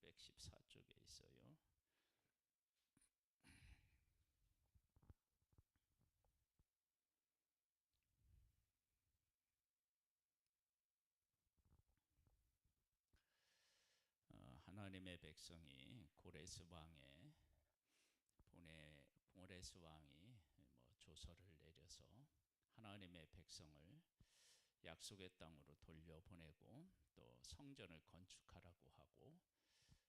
114쪽에 있어요. 하나님의 백성이 고레스 왕의 고레스 왕이 조서를 내려서 하나님의 백성을 약속의 땅으로 돌려보내고 또 성전을 건축하라고 하고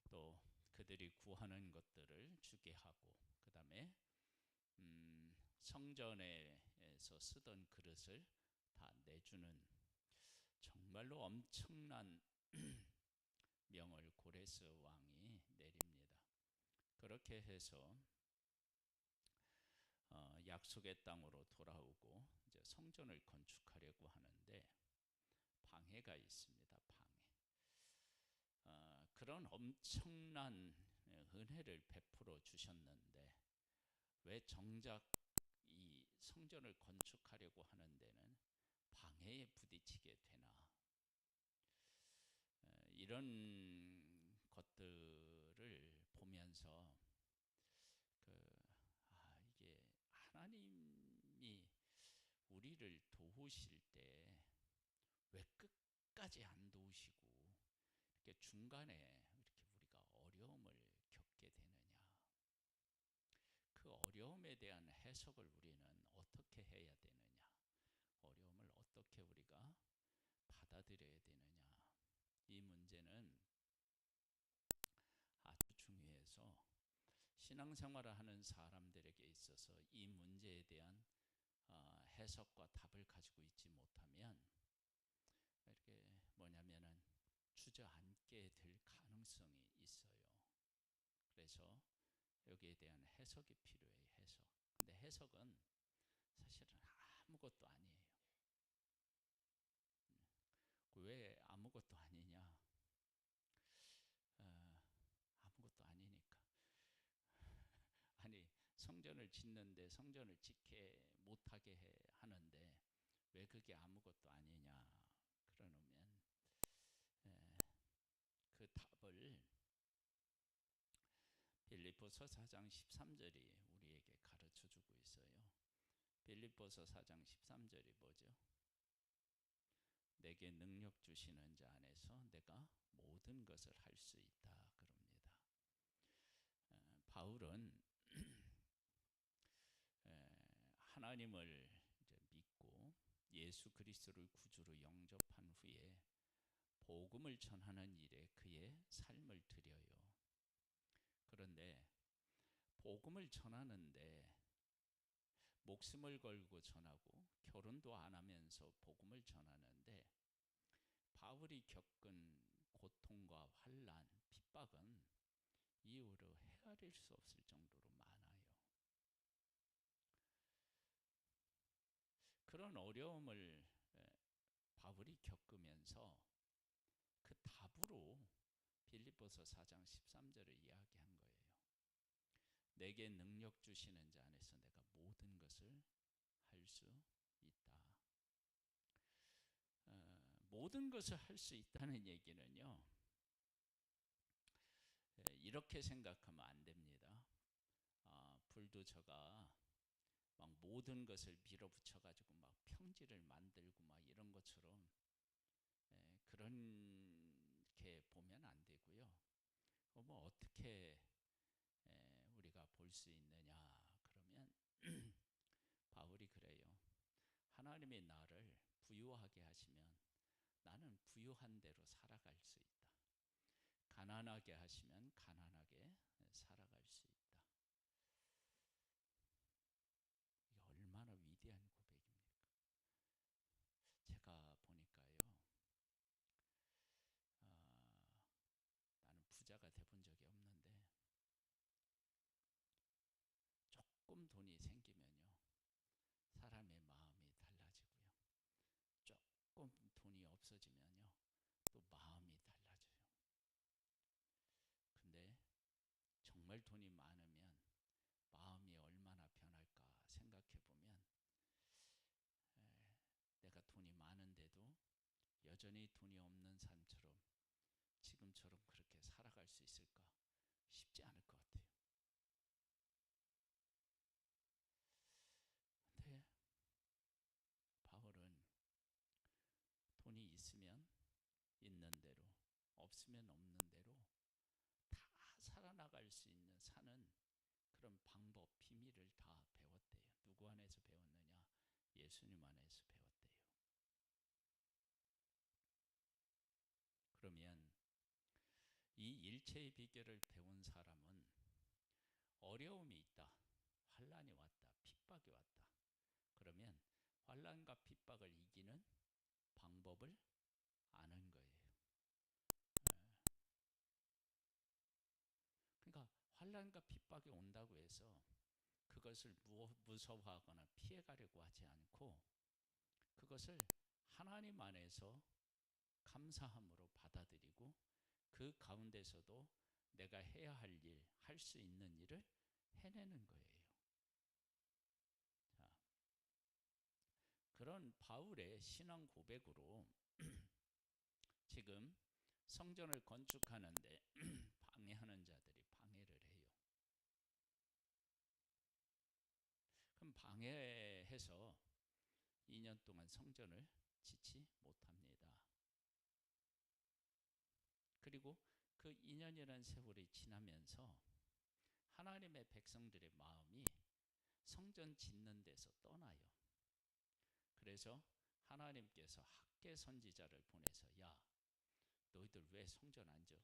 또 그들이 구하는 것들을 주게 하고 그 다음에 성전에서 쓰던 그릇을 다 내주는 정말로 엄청난 명을 고레스 왕이 내립니다. 그렇게 해서 약속의 땅으로 돌아오고 이제 성전을 건축하려고 하는데 방해가 있습니다. 방해. 그런 엄청난 은혜를 베풀어 주셨는데 왜 정작 이 성전을 건축하려고 하는 데는 방해에 부딪히게 되나? 이런 것들을 보면서 이게 하나님이 우리를 도우실 때 왜 끝까지 안 도우시고 이렇게 중간에 이렇게 우리가 어려움을 겪게 되느냐? 그 어려움에 대한 해석을 우리는 어떻게 해야 되느냐? 어려움을 어떻게 우리가 받아들여야 되느냐? 이 문제는 아주 중요해서 신앙생활을 하는 사람들에게 있어서 이 문제에 대한 해석과 답을 가지고 있지 못하면 이렇게 뭐냐면은 주저앉게 될 가능성이 있어요. 그래서 여기에 대한 해석이 필요해요. 해석. 근데 해석은 사실은 아무것도 아니에요. 왜 아무것도 아니냐? 아무것도 아니니까. 아니 성전을 짓는데 성전을 짓게 못하게 하는데 왜 그게 아무것도 아니냐? 그러면 그 답을 빌립보서 4장 13절이 우리에게 가르쳐주고 있어요. 빌립보서 4장 13절이 뭐죠? 내게 능력 주시는 자 안에서 내가 모든 것을 할 수 있다 그럽니다. 바울은 하나님을 이제 믿고 예수 그리스도를 구주로 영접한 후에 복음을 전하는 일에 그의 삶을 드려요. 그런데 복음을 전하는데 목숨을 걸고 전하고 결혼도 안 하면서 복음을 전하는데 바울이 겪은 고통과 환난, 핍박은 이후로 헤아릴 수 없을 정도로 많아요. 그런 어려움을 바울이 겪으면서 그 답으로 빌립보서 4장 13절을 이야기한 거예요. 내게 능력 주시는 자 안에서 내가 모든 것을 할 수 있다. 모든 것을 할 수 있다는 얘기는요, 이렇게 생각하면 안 됩니다. 불도저가 막 모든 것을 밀어붙여 가지고 막 평지를 만들고 막 이런 것처럼 그렇게 보면 안 되고요. 뭐 어떻게 우리가 볼 수 있느냐? 그러면 바울이 그래요. 하나님이 나를 부유하게 하시면 나는 부유한 대로 살아갈 수 있다. 가난하게 하시면 가난하게 살아갈 수 있다. 이게 얼마나 위대한 고백입니까? 제가 보니까요, 나는 부자가 돼본 적이 없는데 조금 돈이 생기면요, 사람의 마음이 달라지고요. 조금 돈이 없어지면요, 또 마음이 달라져요. 근데 정말 돈이 많으면 마음이 얼마나 변할까 생각해 보면 내가 돈이 많은데도 여전히 돈이 없는 삶처럼 지금처럼 그렇게 살아갈 수 있을까 없으면 없는 대로 다 살아나갈 수 있는 사는 그런 방법, 비밀을 다 배웠대요. 누구 안에서 배웠느냐? 예수님 안에서 배웠대요. 그러면 이 일체의 비결을 배운 사람은 어려움이 있다, 환난이 왔다, 핍박이 왔다. 그러면 환난과 핍박을 이기는 방법을 아는 거예요. 그러니까 환난과 핍박이 온다고 해서 그것을 무서워하거나 피해가려고 하지 않고 그것을 하나님 안에서 감사함으로 받아들이고 그 가운데서도 내가 해야 할 일, 할 수 있는 일을 해내는 거예요. 자, 그런 바울의 신앙 고백으로 지금 성전을 건축하는데 방해하는 자들이 방해를 해요. 그럼 방해해서 2년 동안 성전을 짓지 못합니다. 그리고 그 2년이라는 세월이 지나면서 하나님의 백성들의 마음이 성전 짓는 데서 떠나요. 그래서 하나님께서 학개 선지자를 보내서 야, 너희들 왜 성전 안 져?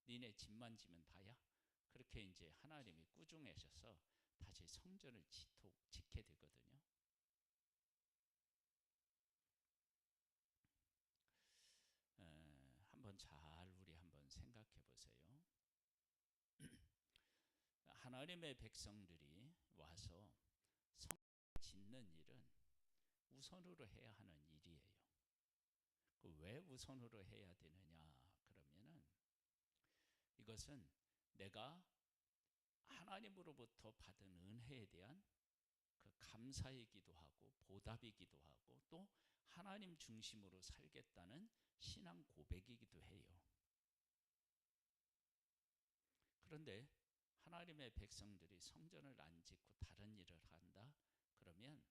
니네 집만 지면 다야? 그렇게 이제 하나님이 꾸중하셔서 다시 성전을 짓게 되거든요. 한번 잘 우리 한번 생각해 보세요. 하나님의 백성들이 와서 성전을 짓는 일은 우선으로 해야 하는 일이에요. 왜 우선으로 해야 되느냐? 그러면은 이것은 내가 하나님으로부터 받은 은혜에 대한 그 감사이기도 하고 보답이기도 하고 또 하나님 중심으로 살겠다는 신앙 고백이기도 해요. 그런데 하나님의 백성들이 성전을 안 짓고 다른 일을 한다? 그러면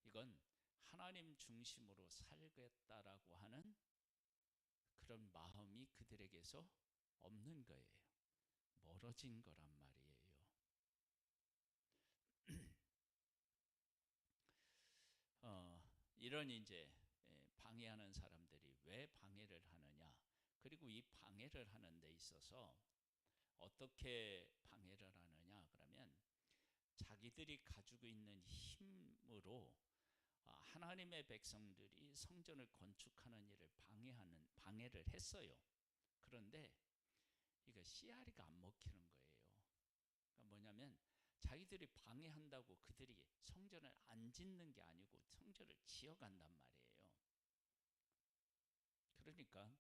이건 하나님 중심으로 살겠다라고 하는 그런 마음이 그들에게서 없는 거예요. 멀어진 거란 말이에요. 이런 이제 방해하는 사람들이 왜 방해를 하느냐? 그리고 이 방해를 하는 데 있어서 어떻게 방해를 하느냐? 그러면 자기들이 가지고 있는 힘으로 하나님의 백성들이 성전을 건축하는 일을 방해를 했어요. 그런데 이거 씨알이가 안 먹히는 거예요. 그러니까 뭐냐면 자기들이 방해한다고 그들이 성전을 안 짓는 게 아니고 성전을 지어간단 말이에요. 그러니까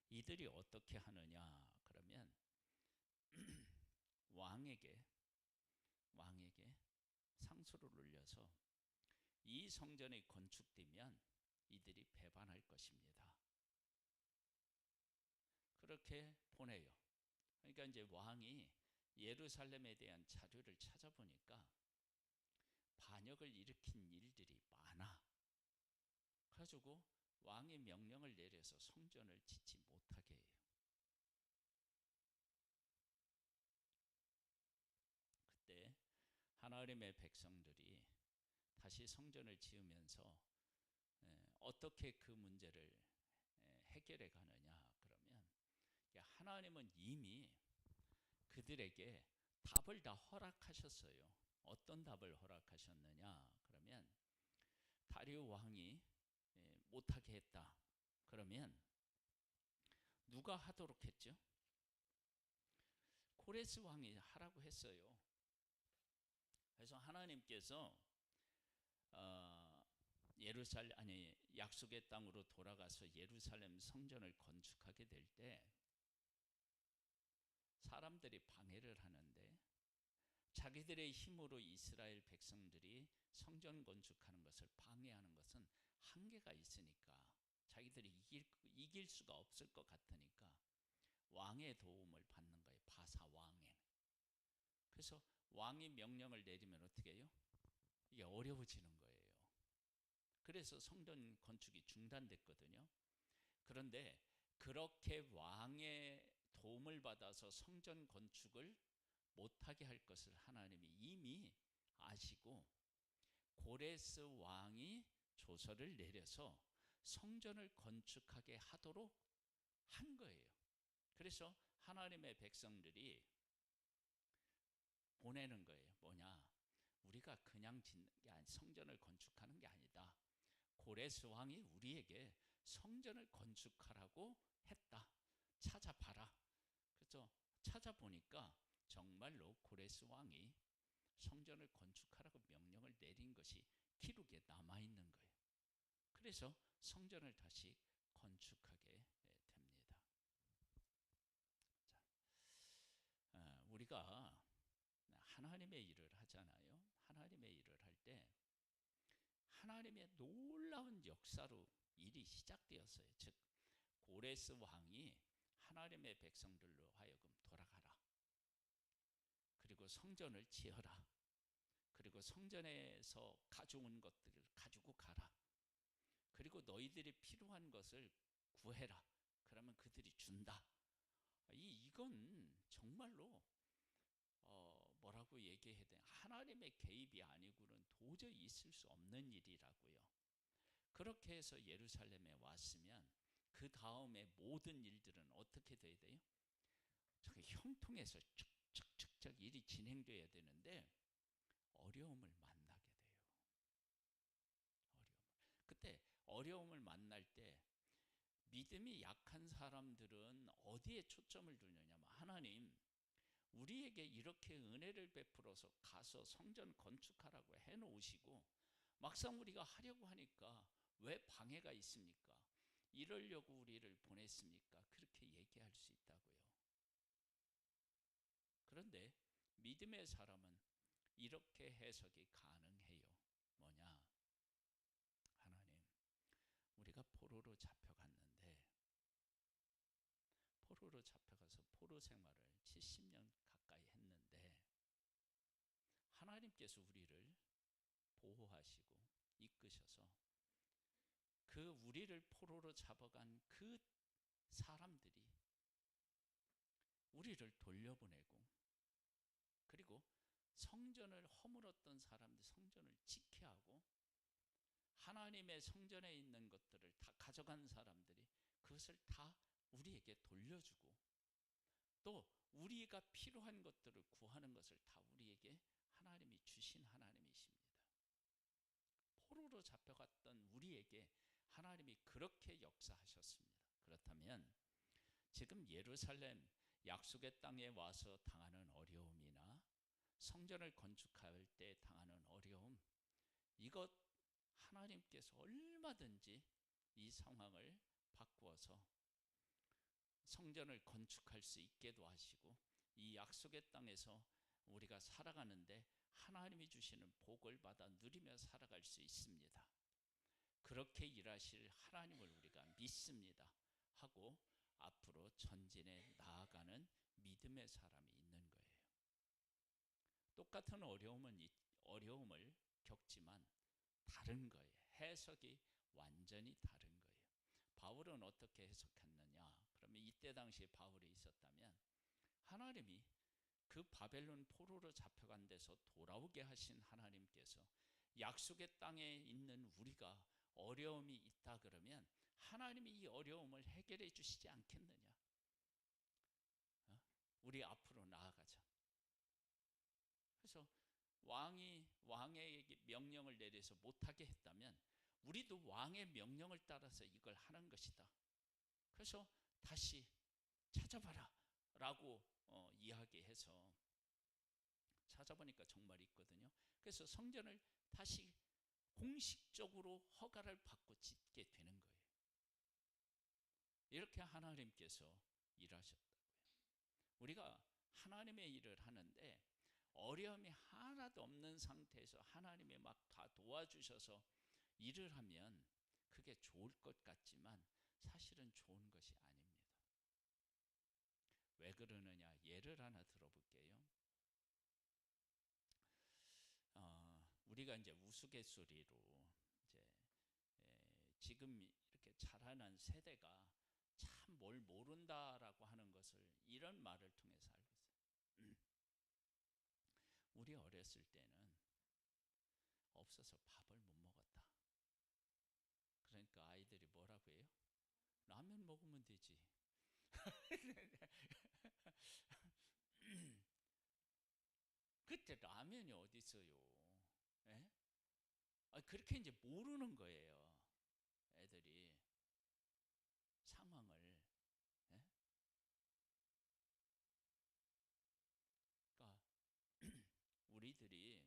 이들이 어떻게 하느냐 그러면 왕에게 상소를 올려서 이 성전이 건축되면 이들이 배반할 것입니다. 그렇게 보내요. 그러니까 이제 왕이 예루살렘에 대한 자료를 찾아보니까 반역을 일으킨 일들이 많아. 그래가지고 왕이 명령을 내려서 성전을 짓지 못하게 해요. 그때 하나님의 백성들이 다시 성전을 지으면서 어떻게 그 문제를 해결해 가느냐 그러면 하나님은 이미 그들에게 답을 다 허락하셨어요. 어떤 답을 허락하셨느냐 그러면 다리오 왕이 못하게 했다. 그러면 누가 하도록 했죠? 고레스 왕이 하라고 했어요. 그래서 하나님께서 약속의 땅으로 돌아가서 예루살렘 성전을 건축하게 될 때 사람들이 방해를 하는데 자기들의 힘으로 이스라엘 백성들이 성전 건축하는 것을 방해하는 것은 한계가 있으니까 자기들이 이길 수가 없을 것 같으니까 왕의 도움을 받는 거예요. 바사 왕의. 그래서 왕이 명령을 내리면 어떻게 해요? 이게 어려워지는 거예요. 그래서 성전 건축이 중단됐거든요. 그런데 그 그렇게 왕의 도움을 받아서 성전 건축을 못하게 할 것을 하나님이 이미 아시고 고레스 왕이 조서를 내려서 성전을 건축하게 하도록 한 거예요. 그래서 하나님의 백성들이 보내는 거예요. 뭐냐? 우리가 그냥 짓는 게 아니, 성전을 건축하는 게 아니다. 고레스 왕이 우리에게 성전을 건축하라고 했다. 찾아봐라. 그래서 찾아보니까 정말로 고레스 왕이 성전을 건축하라고 명령을 내린 것이 기록에 남아있는 거예요. 그래서 성전을 다시 건축하게 됩니다. 자, 우리가 하나님의 일을 하잖아요. 하나님의 일을 할 때 하나님의 놀라운 역사로 일이 시작되었어요. 즉 고레스 왕이 하나님의 백성들로 하여금 돌아가라. 그리고 성전을 지어라. 그리고 성전에서 가져온 것들을 가지고 가라. 그리고 너희들이 필요한 것을 구해라. 그러면 그들이 준다. 이건 정말로 뭐라고 얘기해야 되나? 하나님의 개입이 아니고는 도저히 있을 수 없는 일이라고요. 그렇게 해서 예루살렘에 왔으면 그 다음에 모든 일들은 어떻게 돼야 돼요? 형통해서 쭉쭉쭉쭉 일이 진행돼야 되는데 어려움을 만나게 돼요. 그때 어려움을 만날 때 믿음이 약한 사람들은 어디에 초점을 두느냐면, 하나님 우리에게 이렇게 은혜를 베풀어서 가서 성전 건축하라고 해놓으시고 막상 우리가 하려고 하니까 왜 방해가 있습니까? 이러려고 우리를 보냈습니까? 그렇게 얘기할 수 있다고요. 그런데 믿음의 사람은 이렇게 해석이 가능해요. 뭐냐? 하나님, 우리가 포로로 잡혀갔는데, 포로로 잡혀가서 포로 생활을 70년 가까이 했는데 하나님께서 우리를 보호하시고 이끄셔서 그 우리를 포로로 잡아간 그 사람들이 우리를 돌려보내고, 그리고 성전을 허물었던 사람들 성전을 지게 하고, 하나님의 성전에 있는 것들을 다 가져간 사람들이 그것을 다 우리에게 돌려주고, 또 우리가 필요한 것들을 구하는 것을 다 우리에게 하나님이 주신 하나님이십니다. 포로로 잡혀갔던 우리에게 하나님이 그렇게 역사하셨습니다. 그렇다면 지금 예루살렘 약속의 땅에 와서 당하는 어려움이나 성전을 건축할 때 당하는 어려움, 이것 하나님께서 얼마든지 이 상황을 바꾸어서 성전을 건축할 수 있게도 하시고, 이 약속의 땅에서 우리가 살아가는데 하나님이 주시는 복을 받아 누리며 살아갈 수 있습니다. 그렇게 일하실 하나님을 우리가 믿습니다 하고 앞으로 전진해 나아가는 믿음의 사람이 있는 거예요. 똑같은 어려움을 겪지만 다른 거예요. 해석이 완전히 다른 거예요. 바울은 어떻게 해석했느냐? 그러면 이때 당시에 바울이 있었다면 하나님이 그 바벨론 포로로 잡혀간 데서 돌아오게 하신 하나님께서 약속의 땅에 있는 우리가 어려움이 있다 그러면 하나님이 이 어려움을 해결해 주시지 않겠느냐? 우리 앞으로 나아가자. 그래서 왕에게 명령을 내려서 못하게 했다면 우리도 왕의 명령을 따라서 이걸 하는 것이다. 그래서 다시 찾아봐라 라고 이야기해서 찾아보니까 정말 있거든요. 그래서 성전을 다시 공식적으로 허가를 받고 짓게 되는 거예요. 이렇게 하나님께서 일하셨다고요. 우리가 하나님의 일을 하는데 어려움이 하나도 없는 상태에서 하나님이 막 다 도와주셔서 일을 하면 그게 좋을 것 같지만 사실은 좋은 것이 아닙니다. 왜 그러느냐? 예를 하나 들어볼게요. 우리가 이제 우스갯소리로 이제 지금 이렇게 자라난 세대가 참 뭘 모른다라고 하는 것을 이런 말을 통해서 알고 있어요. 우리 어렸을 때는 없어서 밥을 못 먹었다. 그러니까 아이들이 뭐라고 해요? 라면 먹으면 되지. 그때 라면이 어디 있어요? 예? 그렇게 이제 모르는 거예요. 애들이 상황을. 예? 그러니까 우리들이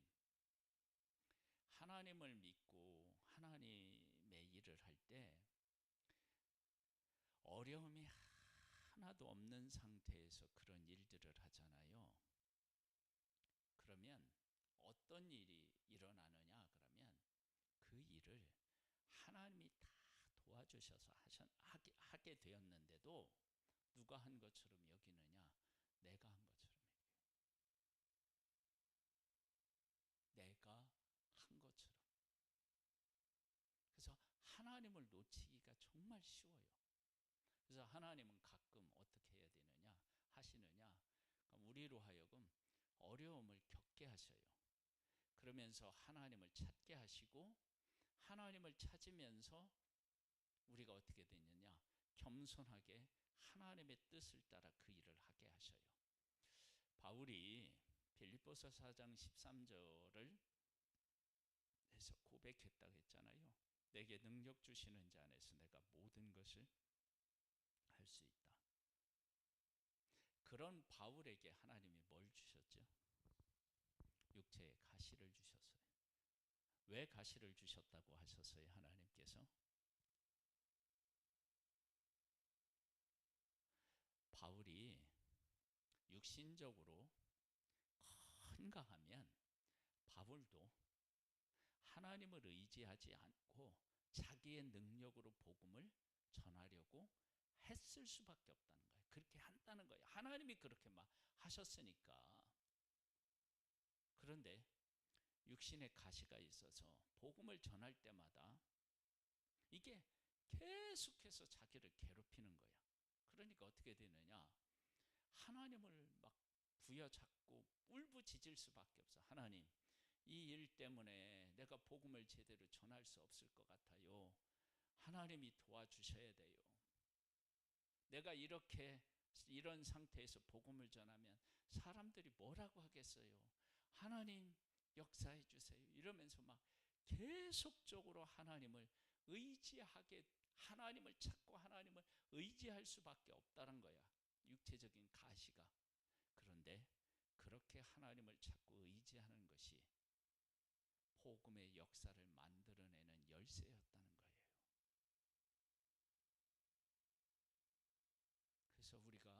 하나님을 믿고 하나님의 일을 할 때 어려움이 하나도 없는 상태에서 그런 일들을 하잖아요. 그러면 어떤 일이 일어나느냐? 그러면 그 일을 하나님이 다 도와주셔서 하게 되었는데도 누가 한 것처럼 여기느냐? 내가 한 것처럼 여겨요. 내가 한 것처럼. 그래서 하나님을 놓치기가 정말 쉬워요. 그래서 하나님은 가끔 어떻게 해야 되느냐? 하시느냐? 우리로 하여금 어려움을 겪게 하셔요. 그러면서 하나님을 찾게 하시고 하나님을 찾으면서 우리가 어떻게 되느냐? 겸손하게 하나님의 뜻을 따라 그 일을 하게 하셔요. 바울이 빌립보서 4장 13절을 해서 고백했다고 했잖아요. 내게 능력 주시는 자 안에서 내가 모든 것을 할 수 있다. 그런 바울에게 하나님이 뭘 주셨죠? 육체의 가시를 주셨어요. 왜 가시를 주셨다고 하셨어요? 하나님께서 바울이 육신적으로 건강하면 바울도 하나님을 의지하지 않고 자기의 능력으로 복음을 전하려고 했을 수밖에 없다는 거예요. 그렇게 한다는 거예요. 하나님이 그렇게 막 하셨으니까. 그런데 육신의 가시가 있어서 복음을 전할 때마다 이게 계속해서 자기를 괴롭히는 거야. 그러니까 어떻게 되느냐? 하나님을 막 부여잡고 울부짖을 수밖에 없어. 하나님, 이 일 때문에 내가 복음을 제대로 전할 수 없을 것 같아요. 하나님이 도와주셔야 돼요. 내가 이런 상태에서 복음을 전하면 사람들이 뭐라고 하겠어요? 하나님 역사해 주세요. 이러면서 막 계속적으로 하나님을 찾고 하나님을 의지할 수밖에 없다는 거야. 육체적인 가시가. 그런데 그렇게 하나님을 찾고 의지하는 것이 복음의 역사를 만들어내는 열쇠였다는 거예요. 그래서 우리가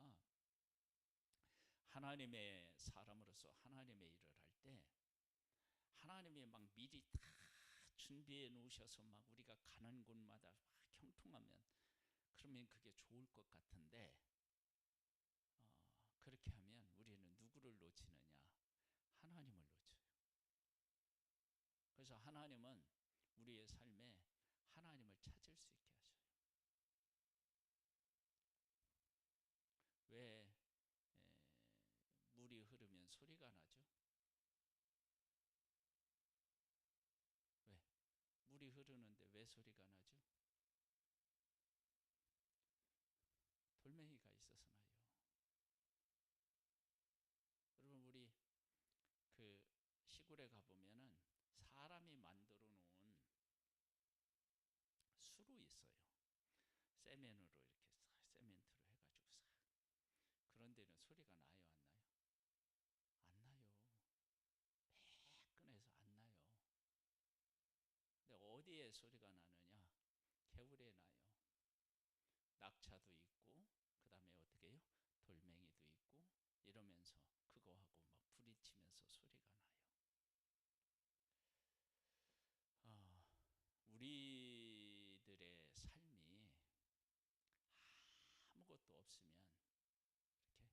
하나님의 사람으로서 하나님의 일을 할 때 하나님이 막 미리 다 준비해 놓으셔서 막 우리가 가는 곳마다 막 형통하면 그러면 그게 좋을 것 같은데 그렇게 하면 우리는 누구를 놓치느냐? 하나님을 놓쳐요. 그래서 하나님은 우리의 삶에 하나님을 찾을 수 있게 하셔요. 왜 물이 흐르면 소리가 나죠? 왜? 물이 흐르는데 왜 소리가 나죠? 돌멩이가 있어서 나요. 여러분 우리 그 시골에 가보면은 사람이 만들어 놓은 수로 있어요. 세면으로 이렇게 세멘트로 해가지고 그런 데는 소리가 나요, 안 나요? 안 나요. 매끈해서 안 나요. 근데 어디에 소리가 나느냐? 개울에 나요. 낙차도 있고 그 다음에 어떻게 해요? 돌멩이도 있고 이러면서 그거하고 막 부딪히면서 소리가 나요. 우리들의 삶이 아무것도 없으면 이렇게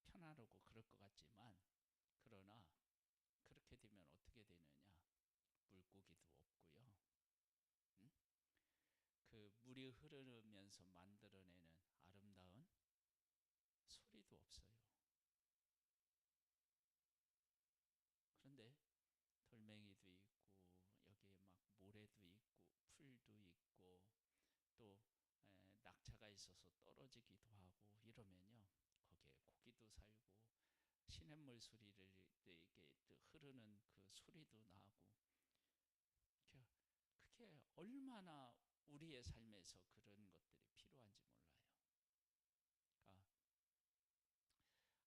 편안하고 그럴 것 같지만 그러나 그렇게 되면 어떻게 되느냐? 물고기도 없고요. 응? 그 물이 흐르면서 만들어내는 아름다운 떨어지기도 하고 이러면요, 거기에 고기도 살고 시냇물 소리를 이게 흐르는 그 소리도 나고, 그게 얼마나 우리의 삶에서 그런 것들이 필요한지 몰라요. 그러니까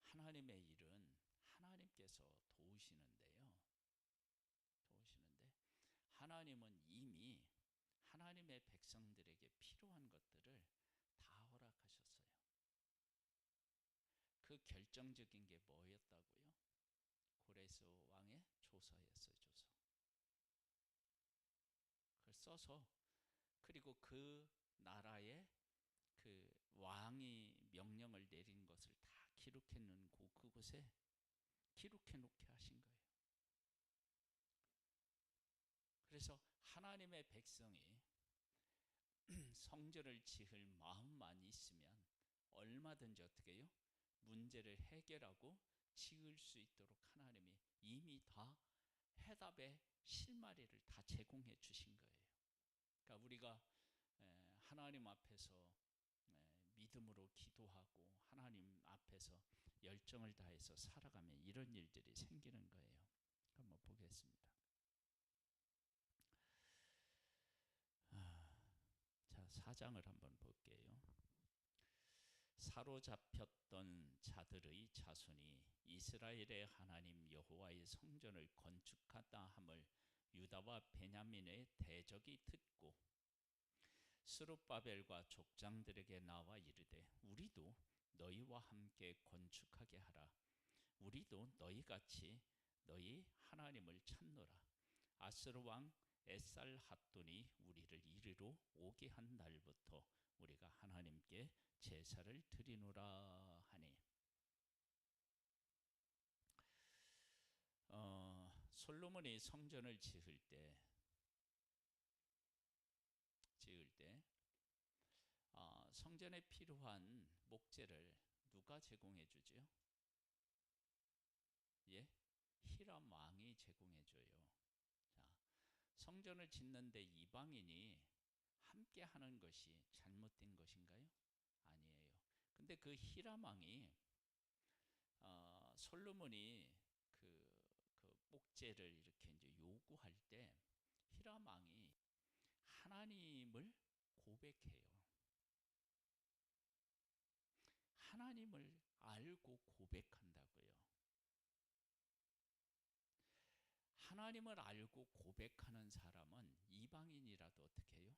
하나님의 일은 하나님께서 도우시는데요. 하나님은 이미 하나님의 백성들에게 필요한 것들을 다 허락하셨어요. 그 결정적인 게 뭐였다고요? 고레스 왕의 조서였어요. 조서. 그걸 써서, 그리고 그 나라의 그 왕이 명령을 내린 것을 다 기록해 놓고 그곳에 기록해 놓게 하신 거예요. 그래서 하나님의 백성이 성전을 지을 마음만 있으면 얼마든지 어떻게 해요? 문제를 해결하고 지을 수 있도록 하나님이 이미 다 해답의 실마리를 다 제공해 주신 거예요. 그러니까 우리가 하나님 앞에서 믿음으로 기도하고 하나님 앞에서 열정을 다해서 살아가면 이런 일들이 생기는 거예요. 한번 보겠습니다. 자, 4장을 한번 볼게요. 사로잡혔던 자들의 자손이 이스라엘의 하나님 여호와의 성전을 건축하다 함을 유다와 베냐민의 대적이 듣고 스룹바벨과 족장들에게 나와 이르되 우리도 너희와 함께 건축하게 하라. 우리도 너희같이 너희 하나님을 찾노라. 아스르 왕 에살핫돈이 우리를 이리로 오게 한 날부터 우리가 하나님께 제사를 드리노라 하니, 솔로몬이 성전을 지을 때 성전에 필요한 목재를 누가 제공해 주죠? 예? 히람 왕이 제공해 줘요. 자, 성전을 짓는데 이방인이 함께 하는 것이 잘못된 것인가요? 아니에요. 근데 그 히람 왕이 솔로몬이 그 목재를 이렇게 이제 요구할 때 히람 왕이 하나님을 고백해요. 하나님을 알고 고백한다고요. 하나님을 알고 고백하는 사람은 이방인이라도 어떻게 해요?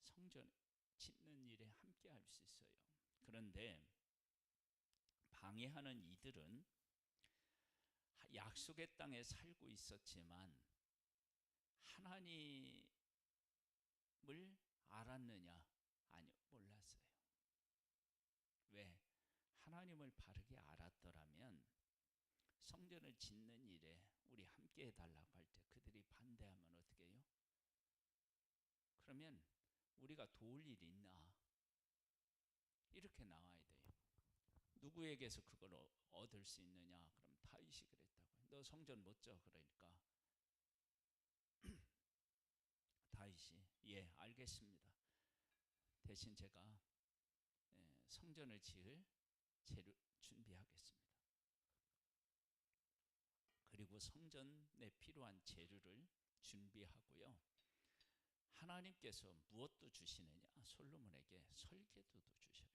성전 짓는 일에 함께 할 수 있어요. 그런데 방해하는 이들은 약속의 땅에 살고 있었지만 하나님을 알았느냐? 아니요, 몰랐어요. 왜? 하나님을 바르게 알았더라면 성전을 짓는 일에 우리 함께 해달라고 할 때 그들이 반대하면 어떻게 해요? 그러면 우리가 도울 일이 있나? 이렇게 나와야 돼요. 누구에게서 그걸 얻을 수 있느냐? 그럼 다윗이 그랬다고요. 너 성전 못 져. 그러니까 다윗이 예, 알겠습니다. 대신 제가 성전을 지을 재료 준비하겠습니다. 그리고 성전에 필요한 재료를 준비하고요. 하나님께서 무엇도 주시느냐? 솔로몬에게 설계도도 주셔요.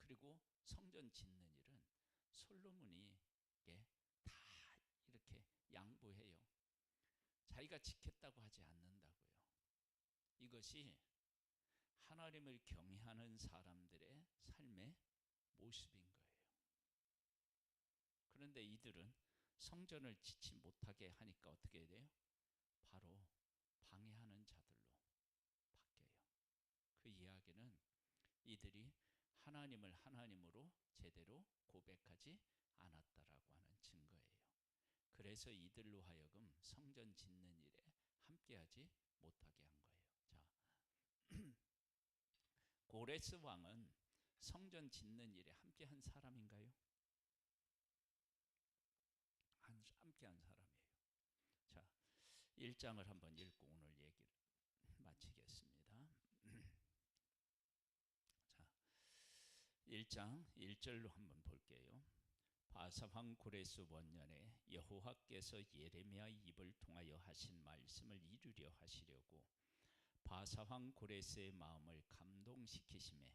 그리고 성전 짓는 일은 솔로몬에게 다 이렇게 양보해요. 자기가 짓겠다고 하지 않는다고요. 이것이 하나님을 경외하는 사람들의 삶의 모습인 거예요. 그런데 이들은 성전을 짓지 못하게 하니까 어떻게 돼요? 바로 방해하는 자들로 바뀌어요. 그 이야기는 이들이 하나님을 하나님으로 제대로 고백하지 않았다라고 하는 증거예요. 그래서 이들로 하여금 성전 짓는 일에 함께하지 못하게 한 거예요. 자, 고레스 왕은 성전 짓는 일에 함께한 사람인가요? 함께한 사람이에요. 자, 1장을 한번 읽고 오늘 얘기를 마치겠습니다. 1장 1절로 한번 볼게요. 바사왕 고레스 원년에 여호와께서 예레미야 입을 통하여 하신 말씀을 이루려 하시려고 바사왕 고레스의 마음을 감동시키심에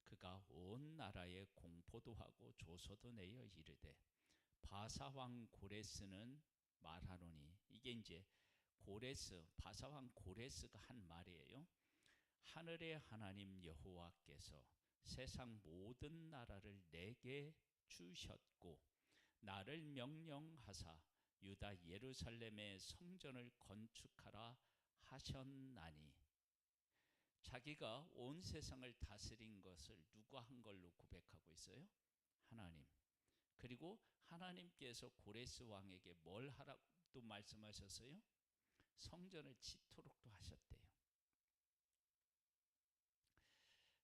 그가 온 나라에 공포도 하고 조서도 내어 이르되 바사왕 고레스는 말하노니, 이게 이제 바사왕 고레스가 한 말이에요. 하늘의 하나님 여호와께서 세상 모든 나라를 내게 주셨고 나를 명령하사 유다 예루살렘의 성전을 건축하라 하셨나니, 자기가 온 세상을 다스린 것을 누가 한 걸로 고백하고 있어요? 하나님. 그리고 하나님께서 고레스 왕에게 뭘 하라고 말씀하셨어요? 성전을 짓도록도 하셨대요.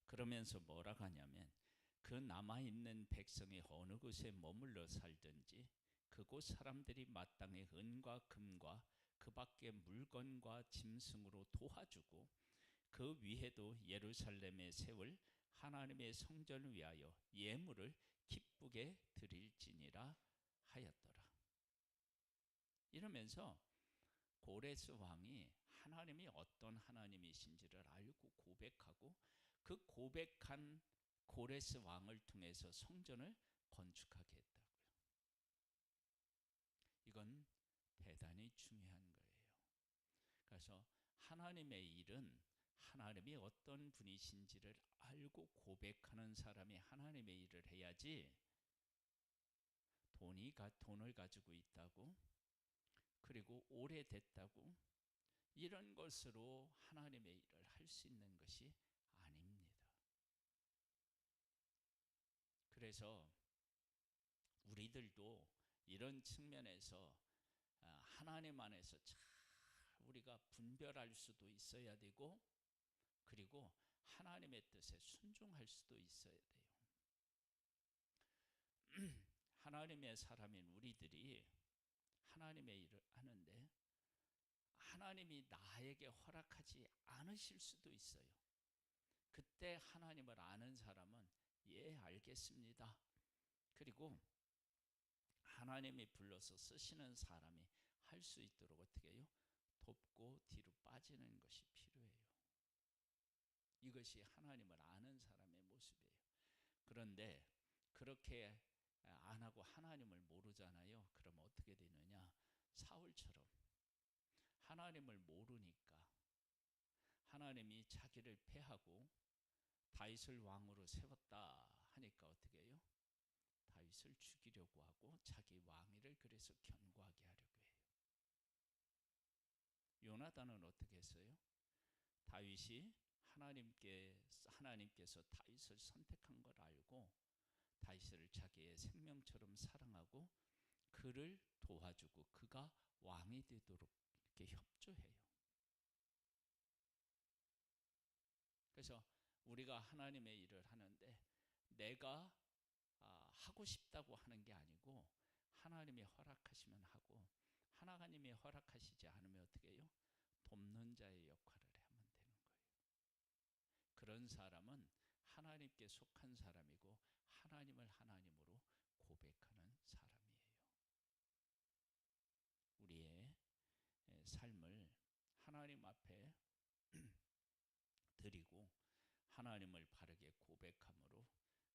그러면서 뭐라고 하냐면, 그 남아있는 백성이 어느 곳에 머물러 살든지 그곳 사람들이 마땅히 은과 금과 그 밖의 물건과 짐승으로 도와주고 그 위에도 예루살렘에 세울 하나님의 성전을 위하여 예물을 기쁘게 드릴지니라 하였더라. 이러면서 고레스 왕이 하나님이 어떤 하나님이신지를 알고 고백하고 그 고백한 고레스 왕을 통해서 성전을 건축하게 했다고요. 이건 대단히 중요한 거예요. 그래서 하나님의 일은 하나님이 어떤 분이신지를 알고 고백하는 사람이 하나님의 일을 해야지, 돈을 가지고 있다고, 그리고 오래됐다고, 이런 것으로 하나님의 일을 할 수 있는 것이 아닙니다. 그래서 우리들도 이런 측면에서 하나님 안에서 잘 우리가 분별할 수도 있어야 되고, 그리고 하나님의 뜻에 순종할 수도 있어야 돼요. 하나님의 사람인 우리들이 하나님의 일을 하는데 하나님이 나에게 허락하지 않으실 수도 있어요. 그때 하나님을 아는 사람은 예, 알겠습니다. 그리고 하나님이 불러서 쓰시는 사람이 할 수 있도록 어떻게 해요? 돕고 뒤로 빠지는 것이 필요해요. 이것이 하나님을 아는 사람의 모습이에요. 그런데 그렇게 안 하고 하나님을 모르잖아요. 그럼 어떻게 되느냐? 사울처럼 하나님을 모르니까 하나님이 자기를 패하고 다윗을 왕으로 세웠다 하니까 어떻게 해요? 다윗을 죽이려고 하고 자기 왕위를 그래서 견고하게 하려고 해요. 요나단은 어떻게 했어요? 다윗이 하나님께서 다윗을 선택한 걸 알고 다윗을 자기의 생명처럼 사랑하고 그를 도와주고 그가 왕이 되도록 이렇게 협조해요. 그래서 우리가 하나님의 일을 하는데 내가 하고 싶다고 하는 게 아니고 하나님이 허락하시면 하고, 하나님이 허락하시지 않으면 어떻게 해요? 돕는 자의 역할을 하면 되는 거예요. 그런 사람은 하나님께 속한 사람이고 하나님을 하나님으로 고백하는 사람이에요. 우리의 삶을 하나님 앞에 드리고 하나님을 바르게 고백함으로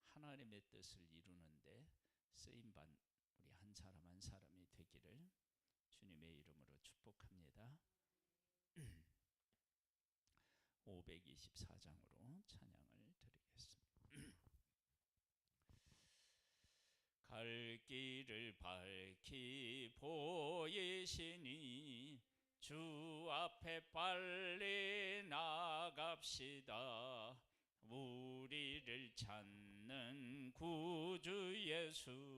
하나님의 뜻을 이루는데 쓰임받는 우리 한 사람 한 사람이 되기를 주님의 이름으로 축복합니다. 524장으로 찬양을 드리겠습니다. 갈 길을 밝히 보이시니 주 앞에 빨리 나갑시다. 우리를 찾는 구주 예수